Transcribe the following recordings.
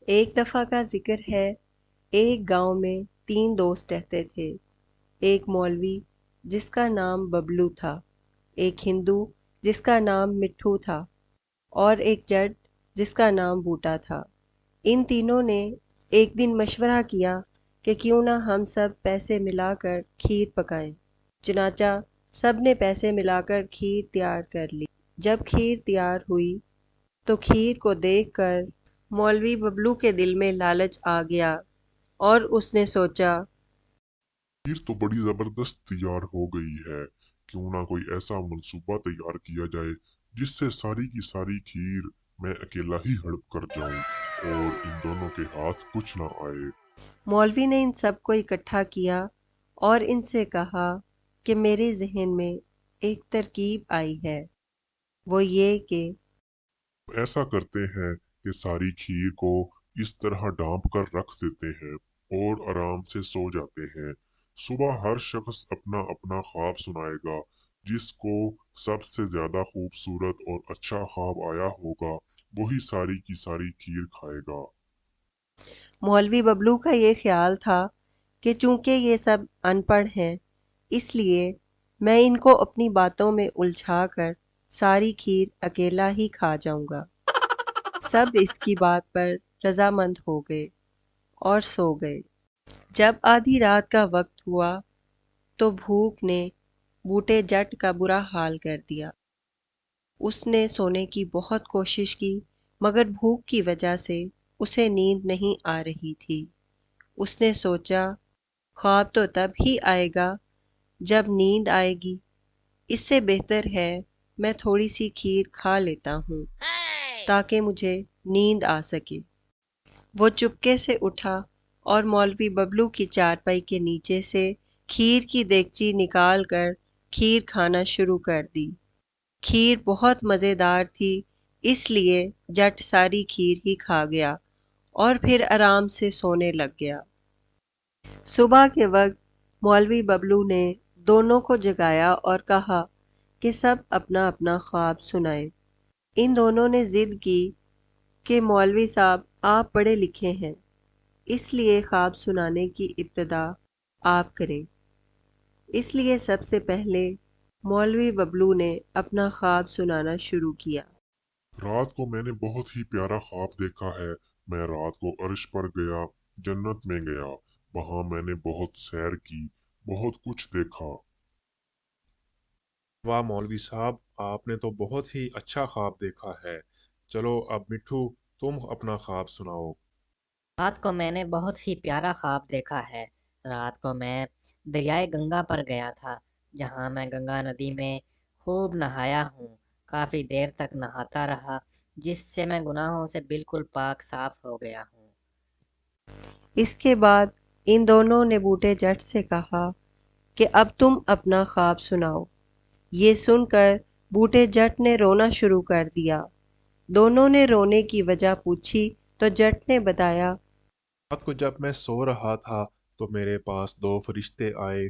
ایک دفعہ کا ذکر ہے، ایک گاؤں میں 3 دوست رہتے تھے۔ ایک مولوی جس کا نام ببلو تھا، ایک ہندو جس کا نام مٹھو تھا، اور ایک جٹ جس کا نام بوٹا تھا۔ ان تینوں نے ایک دن مشورہ کیا کہ کیوں نہ ہم سب پیسے ملا کر کھیر پکائیں۔ چنانچہ سب نے پیسے ملا کر کھیر تیار کر لی۔ جب کھیر تیار ہوئی تو کھیر کو دیکھ کر مولوی ببلو کے دل میں لالچ آ گیا اور اس نے سوچا، کھیر تو بڑی زبردست تیار ہو گئی ہے، کیوں نہ کوئی ایسا منصوبہ تیار کیا جائے جس سے ساری کی ساری کھیر میں اکیلا ہی ہڑپ کر جاؤں اور ان دونوں کے ہاتھ کچھ نہ آئے۔ مولوی نے ان سب کو اکٹھا کیا اور ان سے کہا کہ میرے ذہن میں ایک ترکیب آئی ہے، وہ یہ کہ ایسا کرتے ہیں کہ ساری کھیر کو اس طرح ڈانپ کر رکھ دیتے ہیں اور آرام سے سو جاتے ہیں۔ صبح ہر شخص اپنا اپنا خواب سنائے گا، جس کو سب سے زیادہ خوبصورت اور اچھا خواب آیا ہوگا وہی ساری کی ساری کھیر کھائے گا۔ مولوی ببلو کا یہ خیال تھا کہ چونکہ یہ سب ان پڑھ ہیں، اس لیے میں ان کو اپنی باتوں میں الجھا کر ساری کھیر اکیلا ہی کھا جاؤں گا۔ سب اس کی بات پر رضامند ہو گئے اور سو گئے۔ جب آدھی رات کا وقت ہوا تو بھوک نے بوٹے جٹ کا برا حال کر دیا۔ اس نے سونے کی بہت کوشش کی مگر بھوک کی وجہ سے اسے نیند نہیں آ رہی تھی۔ اس نے سوچا، خواب تو تب ہی آئے گا جب نیند آئے گی، اس سے بہتر ہے میں تھوڑی سی کھیر کھا لیتا ہوں تاکہ مجھے نیند آ سکے۔ وہ چپکے سے اٹھا اور مولوی ببلو کی چارپائی کے نیچے سے کھیر کی دیگچی نکال کر کھیر کھانا شروع کر دی۔ کھیر بہت مزیدار تھی، اس لیے جٹ ساری کھیر ہی کھا گیا اور پھر آرام سے سونے لگ گیا۔ صبح کے وقت مولوی ببلو نے دونوں کو جگایا اور کہا کہ سب اپنا اپنا خواب سنائیں۔ ان دونوں نے ضد کی کہ مولوی صاحب آپ پڑھے لکھے ہیں، اس لیے خواب سنانے کی ابتدا آپ کریں۔ اس لیے سب سے پہلے مولوی ببلو نے اپنا خواب سنانا شروع کیا۔ رات کو میں نے بہت ہی پیارا خواب دیکھا ہے۔ میں رات کو عرش پر گیا، جنت میں گیا، وہاں میں نے بہت سیر کی، بہت کچھ دیکھا۔ واہ مولوی صاحب، آپ نے تو بہت ہی اچھا خواب دیکھا ہے۔ چلو اب مٹھو، تم اپنا خواب سناؤ۔ رات کو میں نے بہت ہی پیارا خواب دیکھا ہے۔ رات کو میں دریائے گنگا پر گیا تھا، جہاں میں گنگا ندی میں خوب نہایا ہوں۔ کافی دیر تک نہاتا رہا، جس سے میں گناہوں سے بالکل پاک صاف ہو گیا ہوں۔ اس کے بعد ان دونوں نے بوٹے جٹ سے کہا کہ اب تم اپنا خواب سناؤ۔ یہ سن کر بوٹے جٹ نے رونا شروع کر دیا۔ دونوں نے رونے کی وجہ پوچھی تو جٹ نے بتایا، رات کو جب میں سو رہا تھا تو میرے پاس 2 فرشتے آئے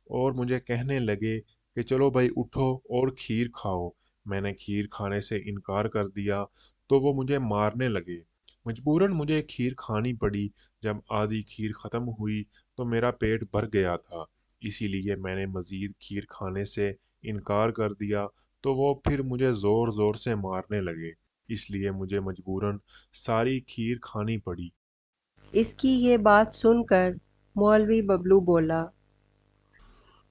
اور مجھے کہنے لگے کہ چلو بھائی اٹھو اور کھیر کھاؤ۔ میں نے کھیر کھانے سے انکار کر دیا تو وہ مجھے مارنے لگے۔ مجبوراً مجھے کھیر کھانی پڑی۔ جب آدھی کھیر ختم ہوئی تو میرا پیٹ بھر گیا تھا، اسی لیے میں نے مزید کھیر کھانے سے انکار کر دیا تو وہ پھر مجھے زور زور سے مارنے لگے، اس لیے مجھے مجبوراً ساری کھیر کھانی پڑی۔ اس کی یہ بات سن کر مولوی ببلو بولا،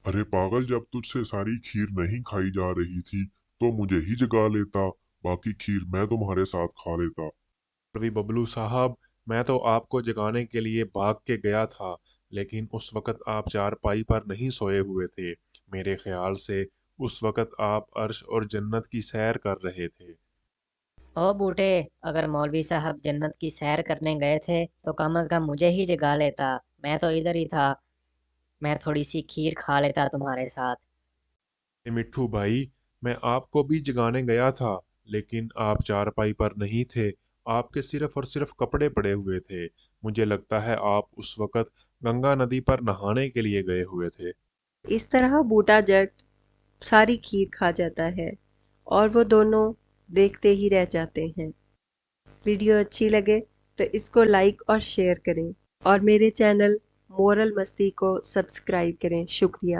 ارے پاگل، جب تجھ سے ساری کھیر نہیں کھائی جا رہی تھی تو مجھے ہی جگا لیتا، باقی کھیر میں تمہارے ساتھ کھا لیتا۔ مولوی ببلو صاحب، میں تو آپ کو جگانے کے لیے بھاگ کے گیا تھا، لیکن اس وقت آپ چارپائی پر نہیں سوئے ہوئے تھے۔ میرے خیال سے اس وقت آپ عرش اور جنت کی سیر کر رہے تھے۔ او بوٹے، اگر مولوی صاحب جنت کی سیر کرنے گئے تھے تو کم از کم مجھے ہی جگا لیتا، میں تو ادھر ہی تھا، میں تھوڑی سی کھیر کھا لیتا تمہارے ساتھ۔ مٹھو بھائی، میں آپ کو بھی جگانے گیا تھا، لیکن آپ چارپائی پر نہیں تھے، آپ کے صرف اور صرف کپڑے پڑے ہوئے تھے۔ مجھے لگتا ہے آپ اس وقت گنگا ندی پر نہانے کے لیے گئے ہوئے تھے۔ اس طرح بوٹا جٹ ساری کھیر کھا جاتا ہے اور وہ دونوں دیکھتے ہی رہ جاتے ہیں۔ ویڈیو اچھی لگے تو اس کو لائک اور شیئر کریں اور میرے چینل مورل مستی کو سبسکرائب کریں۔ شکریہ۔